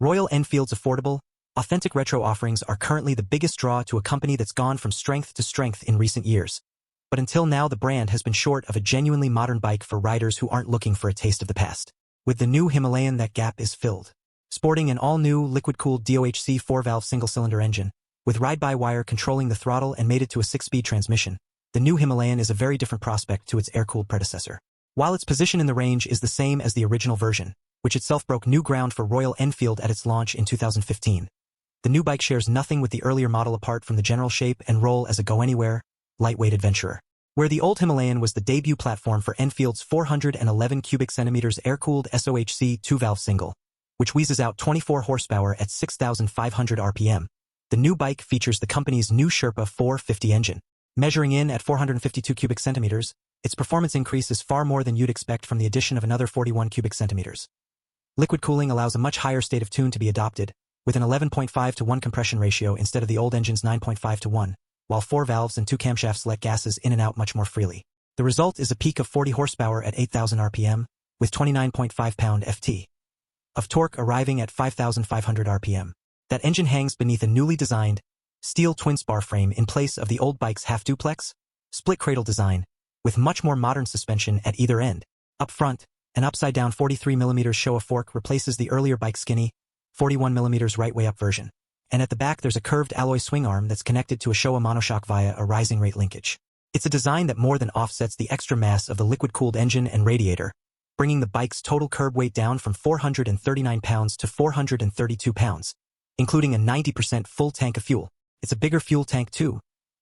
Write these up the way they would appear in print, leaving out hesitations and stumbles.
Royal Enfield's affordable, authentic retro offerings are currently the biggest draw to a company that's gone from strength to strength in recent years. But until now the brand has been short of a genuinely modern bike for riders who aren't looking for a taste of the past. With the new Himalayan, that gap is filled. Sporting an all-new liquid-cooled DOHC 4-valve single-cylinder engine, with ride-by-wire controlling the throttle and mated to a 6-speed transmission, the new Himalayan is a very different prospect to its air-cooled predecessor. While its position in the range is the same as the original version, which itself broke new ground for Royal Enfield at its launch in 2015, the new bike shares nothing with the earlier model apart from the general shape and role as a go-anywhere, lightweight adventurer. Where the old Himalayan was the debut platform for Enfield's 411 cubic centimeters air-cooled SOHC 2-valve single, which wheezes out 24 horsepower at 6,500 RPM, the new bike features the company's new Sherpa 450 engine. Measuring in at 452 cubic centimeters, its performance increase is far more than you'd expect from the addition of another 41 cubic centimeters. Liquid cooling allows a much higher state of tune to be adopted, with an 11.5 to 1 compression ratio instead of the old engine's 9.5 to 1, while 4 valves and 2 camshafts let gases in and out much more freely. The result is a peak of 40 horsepower at 8,000 RPM, with 29.5 pound-ft of torque arriving at 5,500 RPM. That engine hangs beneath a newly designed steel twin-spar frame in place of the old bike's half-duplex, split-cradle design, with much more modern suspension at either end. Up front, an upside-down 43mm Showa fork replaces the earlier bike's skinny, 41mm right-way-up version. And at the back there's a curved alloy swing arm that's connected to a Showa monoshock via a rising rate linkage. It's a design that more than offsets the extra mass of the liquid-cooled engine and radiator, bringing the bike's total curb weight down from 439 pounds to 432 pounds, including a 90% full tank of fuel. It's a bigger fuel tank too,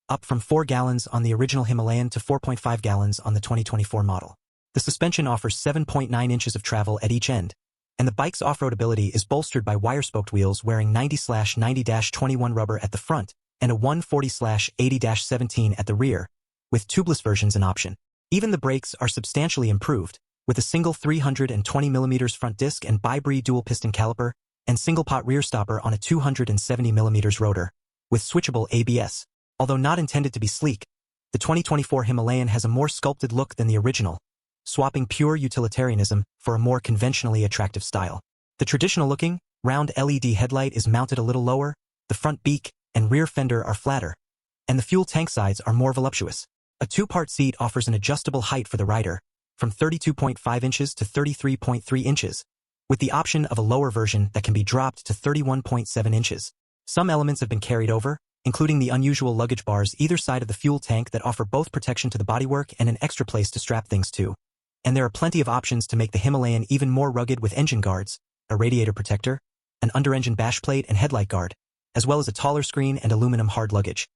up from 4 gallons on the original Himalayan to 4.5 gallons on the 2024 model. The suspension offers 7.9 inches of travel at each end, and the bike's off-road ability is bolstered by wire-spoked wheels wearing 90/90-21 rubber at the front and a 140/80-17 at the rear, with tubeless versions an option. Even the brakes are substantially improved, with a single 320mm front disc and bi-bree dual-piston caliper, and single-pot rear stopper on a 270mm rotor, with switchable ABS. Although not intended to be sleek, the 2024 Himalayan has a more sculpted look than the original, swapping pure utilitarianism for a more conventionally attractive style. The traditional-looking, round LED headlight is mounted a little lower, the front beak and rear fender are flatter, and the fuel tank sides are more voluptuous. A 2-part seat offers an adjustable height for the rider, from 32.5 inches to 33.3 inches, with the option of a lower version that can be dropped to 31.7 inches. Some elements have been carried over, including the unusual luggage bars either side of the fuel tank that offer both protection to the bodywork and an extra place to strap things to. And there are plenty of options to make the Himalayan even more rugged with engine guards, a radiator protector, an under-engine bash plate and headlight guard, as well as a taller screen and aluminum hard luggage.